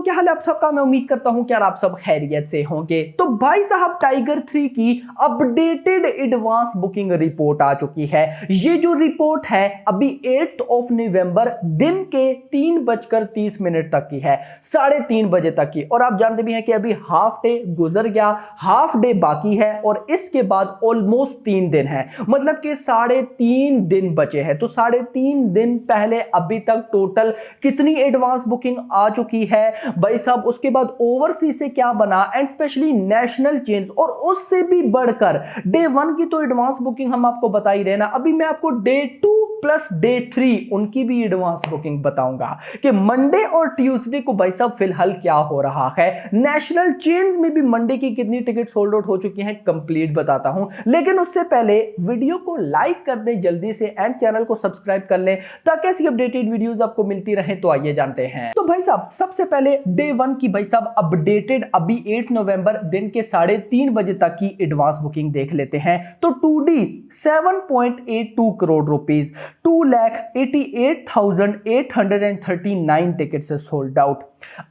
क्या हाल है आप सबका। मैं उम्मीद करता हूं कि यार आप सब खैरियत से होंगे। तो भाई साहब टाइगर 3 की अपडेटेड एडवांस बुकिंग रिपोर्ट आ चुकी है। ये जो रिपोर्ट है अभी 8 नवंबर दिन के 3:30 तक की है, 3:30 बजे तक की। और आप जानते भी हैं कि अभी हाफ डे गुजर गया, हाफ डे बाकी है और इसके बाद ऑलमोस्ट 3 दिन है, मतलब कि 3.5 दिन बचे हैं। तो 3.5 दिन पहले अभी तक टोटल कितनी एडवांस बुकिंग आ चुकी है भाई साहब, उसके बाद ओवरसीज से क्या बना एंड स्पेशली नेशनल चेंज, और उससे भी बढ़कर डे 1 की तो एडवांस बुकिंग हम आपको बता ही रहे ना। अभी मैं आपको डे 2 प्लस डे 3 उनकी भी एडवांस बुकिंग बताऊंगा कि मंडे और ट्यूसडे को भाई साहब फिलहाल क्या हो रहा है। नेशनल चेंज में भी मंडे की कितनी टिकट सोल्ड आउट हो चुकी हैं कंप्लीट बताता हूं, लेकिन उससे पहले वीडियो को लाइक कर दें जल्दी से एंड चैनल को सब्सक्राइब कर लें ताकि ऐसी अपडेटेड वीडियोस आपको मिलती रहे। तो आइए जानते हैं। तो भाई साहब सबसे पहले डे 1 की भाई साहब अपडेटेड अभी 8 नवंबर दिन के 3:30 बजे तक की एडवांस बुकिंग देख लेते हैं। तो 2D 7.82 करोड़ रुपीस, 2,88,839 टिकट से सोल्ड आउट।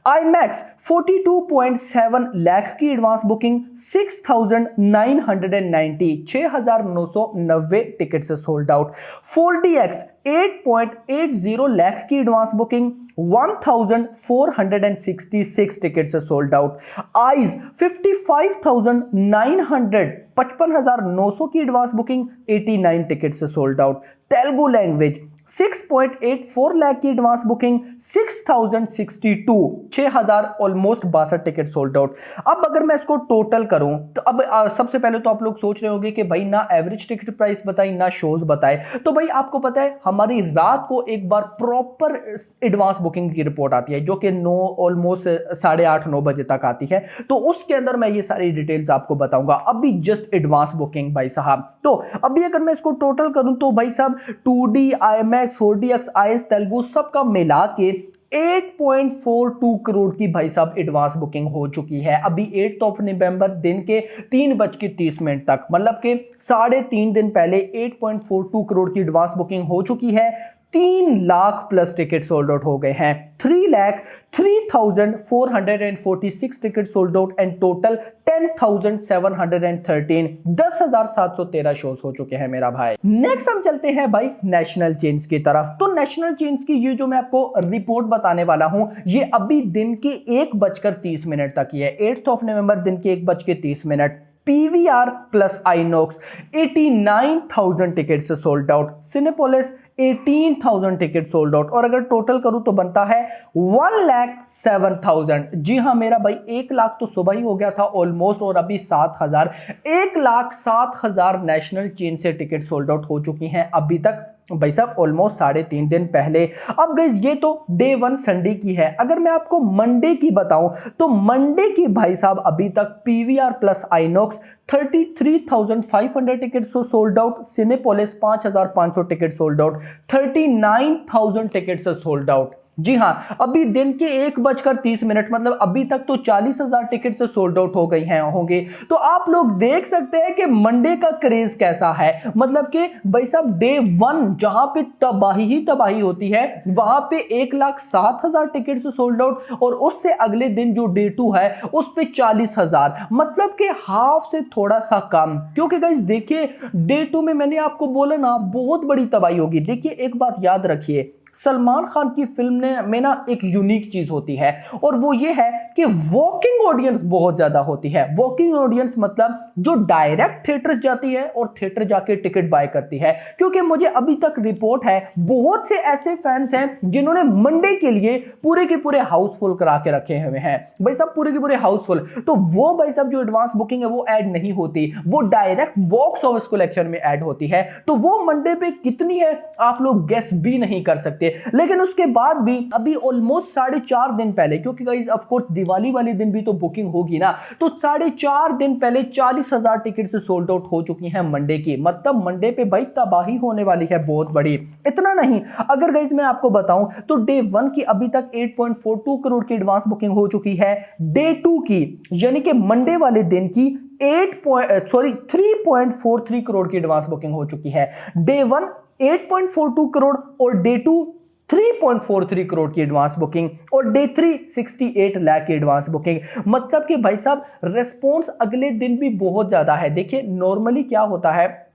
IMAX 42.7 लाख की एडवांस बुकिंग, 6,990 टिकट से सोल्ड आउट। 4DX 8.80 लाख की एडवांस बुकिंग, 1,466 टिकट से सोल्ड आउट। आइज 55,900 की एडवांस बुकिंग, 89 टिकट से sold out. Telugu language 6.84 lakh की advance booking, 6,062 almost 62 ticket sold out. अब अगर मैं इसको टोटल करूं तो अब सबसे पहले तो आप लोग सोच रहे होंगे कि भाई ना एवरेज टिकट प्राइस बताई ना शोज बताए। तो भाई आपको पता है हमारी रात को एक बार प्रॉपर एडवांस बुकिंग की रिपोर्ट आती है जो कि 9 ऑलमोस्ट 8:30-9 बजे तक आती है। तो उसके अंदर मैं ये सारी डिटेल्स आपको बताऊंगा। अभी जस्ट एडवांस बुकिंग भाई साहब, तो अभी अगर मैं इसको टोटल करूं तो भाई साहब 2D IMAX 4DX IS Telugu सबका मिला के 8.42 करोड़ की भाई साहब एडवांस बुकिंग हो चुकी है अभी 8 नवंबर दिन के 3:30 तक, मतलब कि 3.5 दिन पहले 8.42 करोड़ की एडवांस बुकिंग हो चुकी है। 3 lakh plus ticket sold out हो गए हैं। 3,03,446 ticket sold out and total 10,713 shows हो चुके हैं मेरा भाई। नेक्स्ट हम चलते हैं भाई नेशनल चेंज की तरफ। तो नेशनल चेंज की ये जो मैं आपको रिपोर्ट बताने वाला हूं ये अभी दिन के 1:30 तक ही है। 8 नवंबर दिन के 1:30। PVR प्लस आइनॉक्स 89,000 टिकट से sold out. Cinepolis 18,000 ticket sold out. और अगर टोटल करूं तो बनता है 1,07,000। जी हां मेरा भाई 1 लाख तो सुबह ही हो गया था ऑलमोस्ट, और अभी 7,000, 1,07,000 नेशनल चेन से टिकट सोल्ड आउट हो चुकी हैं अभी तक भाई साहब ऑलमोस्ट 3.5 दिन पहले। अब गाइस ये तो डे 1 संडे की है। अगर मैं आपको मंडे की बताऊं तो मंडे की भाई साहब अभी तक PVR plus INOX 33,500 ticket sold out. Cinepolis 5,500 ticket sold out. 39,000 ticket से सोल्ड आउट। जी हां अभी दिन के 1:30 मतलब अभी तक तो 40,000 टिकट से सोल्ड आउट हो गई हैं होंगे। तो आप लोग देख सकते हैं कि मंडे का क्रेज कैसा है। मतलब कि भाई साहब डे 1 जहां पे तबाही ही तबाही होती है वहां पे 1,07,000 टिकट से सोल्ड आउट, और उससे अगले दिन जो डे 2 है उस पे 40,000, मतलब कि हाफ से थोड़ा सा कम। क्योंकि गाइस देखिए डे 2 में मैंने आपको बोला ना बहुत बड़ी तबाही होगी। देखिए एक बात याद रखिए, सलमान खान की फिल्म में ना एक यूनिक चीज होती है और वो ये है कि वॉकिंग ऑडियंस बहुत ज्यादा होती है। वॉकिंग ऑडियंस मतलब जो डायरेक्ट थिएटर जाती है और थिएटर जाके टिकट बाय करती है। क्योंकि मुझे अभी तक रिपोर्ट है बहुत से ऐसे फैंस हैं जिन्होंने मंडे के लिए पूरे के पूरे हाउसफुल करा के रखे हुए हैं भाई साहब, पूरे के पूरे हाउसफुल। तो वो भाई साहब जो एडवांस बुकिंग है वो ऐड नहीं होती, वो डायरेक्ट बॉक्स ऑफिस कलेक्शन में ऐड होती है। तो वो मंडे पे कितनी है आप लोग गेस भी नहीं कर सकते। लेकिन उसके बाद भी अभी ऑलमोस्ट 4.5 दिन पहले, क्योंकि गाइस ऑफ कोर्स दिवाली वाले दिन भी तो बुकिंग होगी ना, तो 4.5 दिन पहले 40,000 टिकट से सोल्ड आउट हो चुकी हैं मंडे की। मतलब मंडे पे भाई तबाही होने वाली है बहुत बड़ी। इतना नहीं, अगर गाइस मैं आपको बताऊं तो डे 1 की अभी तक 8.42 करोड़ की एडवांस बुकिंग हो चुकी है। डे 2 की यानी कि मंडे वाले दिन की 3.43 करोड़ की एडवांस बुकिंग हो चुकी है। डे 1 8.42 करोड़ और डे 2 3.43 करोड़ की एडवांस बुकिंग और डे 3 68 लाख की एडवांस बुकिंग। मतलब कि भाई साहब रेस्पॉन्स अगले दिन भी बहुत ज्यादा है। देखिए नॉर्मली क्या होता है,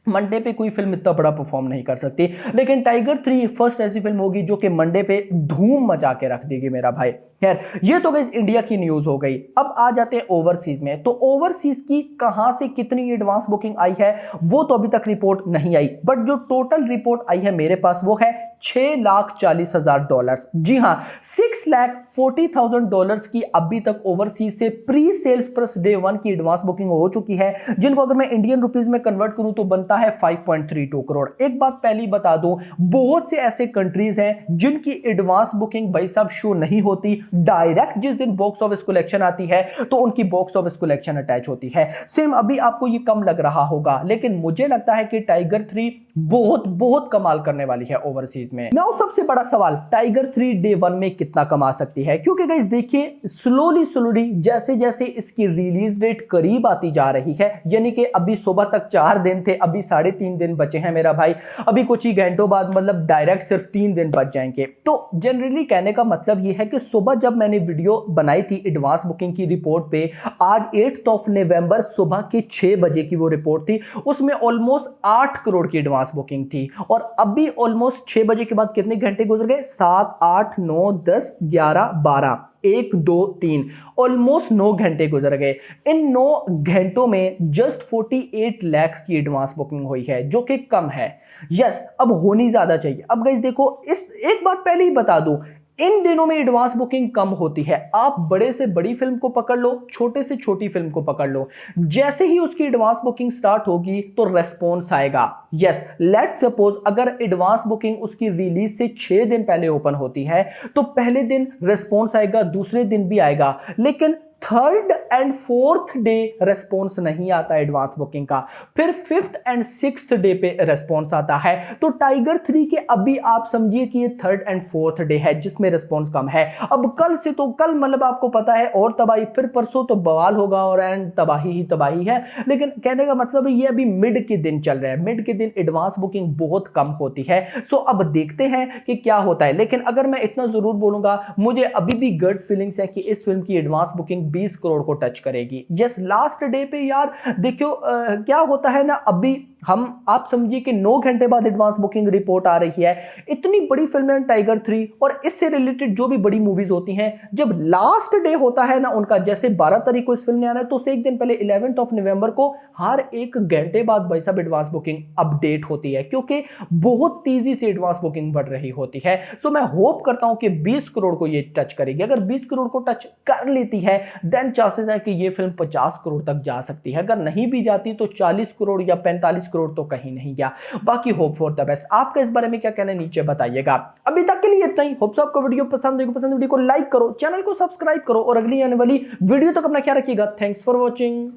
मंडे पे कोई फिल्म इतना बड़ा परफॉर्म नहीं कर सकती, लेकिन टाइगर 3 फर्स्ट ऐसी फिल्म होगी जो कि मंडे पे धूम मचा के रख देगी मेरा भाई। खैर ये तो गाइस इंडिया की न्यूज हो गई। अब आ जाते हैं ओवरसीज में। तो ओवरसीज की कहां से कितनी एडवांस बुकिंग आई है वो तो अभी तक रिपोर्ट नहीं आई, बट जो टोटल रिपोर्ट आई है मेरे पास वो है $6,40,000। जी हां, $6,40,000 की अभी तक ओवरसीज से प्री सेल्स प्लस डे 1 की एडवांस बुकिंग हो चुकी है, जिनको अगर मैं इंडियन रुपीस में कन्वर्ट करूं तो बनता है 5.32 करोड़। एक बात पहली बता दूं, बहुत से ऐसे कंट्रीज हैं जिनकी एडवांस बुकिंग भाई साहब शो नहीं होती, डायरेक्ट जिस दिन बॉक्स ऑफिस कलेक्शन आती है तो उनकी बॉक्स ऑफिस कलेक्शन अटैच होती है। सेम अभी आपको ये कम लग रहा होगा, लेकिन मुझे लगता है कि टाइगर 3 बहुत बहुत कमाल करने वाली है ओवरसीज में। नाउ सबसे बड़ा सवाल, टाइगर 3 डे 1 में कितना कमा सकती है? क्योंकि गाइस देखिए स्लोली जैसे जैसे इसकी रिलीज डेट करीब आती जा रही है, यानी कि अभी सुबह तक 4 दिन थे, अभी 3.5 दिन बचे हैं मेरा भाई, अभी कुछ ही घंटों बाद मतलब डायरेक्ट सिर्फ 3 दिन बच जाएंगे। तो जनरली कहने का मतलब यह है कि सुबह जब मैंने वीडियो बनाई थी एडवांस बुकिंग की रिपोर्ट पे, आज 8 नवंबर सुबह के 6 बजे की वो रिपोर्ट थी, उसमें ऑलमोस्ट 8 करोड़ की एडवांस बुकिंग थी। और अभी ऑलमोस्ट 6 बजे के बाद कितने घंटे गुजर गए? 7, 8, 9, 10, 11, 12, 1, 2, 3, ऑलमोस्ट 9 घंटे गुजर गए। इन 9 घंटों में जस्ट 48 लाख की एडवांस बुकिंग हुई है, जो कि कम है। यस, अब होनी ज्यादा चाहिए। अब गाइस देखो, इस एक बात पहले ही बता दूं, इन दिनों में एडवांस बुकिंग कम होती है। आप बड़े से बड़ी फिल्म को पकड़ लो, छोटे से छोटी फिल्म को पकड़ लो, जैसे ही उसकी एडवांस बुकिंग स्टार्ट होगी तो रेस्पॉन्स आएगा। यस, लेट्स सपोज अगर एडवांस बुकिंग उसकी रिलीज से 6 दिन पहले ओपन होती है तो पहले दिन रेस्पॉन्स आएगा, दूसरे दिन भी आएगा, लेकिन 3rd and 4th day response नहीं आता एडवांस बुकिंग का, फिर 5th and 6th डे पे रेस्पॉन्स आता है। तो टाइगर 3 के अभी आप समझिए कि ये 3rd and 4th डे है जिसमें रेस्पॉन्स कम है। अब कल से तो कल मतलब आपको पता है और तबाही, फिर परसों तो बवाल होगा और एंड तबाही ही तबाही है। लेकिन कहने का मतलब है ये अभी मिड के दिन चल रहा है, मिड के दिन एडवांस बुकिंग बहुत कम होती है। सो अब देखते हैं कि क्या होता है। लेकिन अगर मैं इतना जरूर बोलूंगा, मुझे अभी भी गट फीलिंग्स है कि इस फिल्म की एडवांस बुकिंग 20 करोड़ को टच करेगी। यस, लास्ट डे पे यार देखो क्या होता है ना, अभी हम आप समझिए कि 9 घंटे बाद एडवांस बुकिंग रिपोर्ट आ रही है। इतनी बड़ी फिल्म है टाइगर 3 और इससे रिलेटेड जो भी बड़ी मूवीज होती हैं, जब लास्ट डे होता है ना उनका, जैसे 12 तारीख को इस फिल्म ने आना है तो उससे एक दिन पहले 11 नवंबर को हर 1 घंटे बाद भाई साहब एडवांस बुकिंग अपडेट होती है, क्योंकि बहुत तेजी से एडवांस बुकिंग बढ़ रही होती है। सो मैं होप करता हूं कि 20 करोड़ को ये टच करेगी। अगर 20 करोड़ को टच कर लेती है देन चांसेस है कि ये फिल्म 50 करोड़ तक जा सकती है। अगर नहीं भी जाती तो 40 करोड़ या 45 करोड़ तो कहीं नहीं गया। बाकी होप फॉर द बेस्ट। आपका इस बारे में क्या कहना है नीचे बताइएगा। अभी तक के लिए इतना ही। होप सो आपको वीडियो पसंद है, वीडियो को लाइक करो, चैनल को सब्सक्राइब करो और अगली आने वाली वीडियो तक अपना ख्याल रखिएगा। Thanks for watching.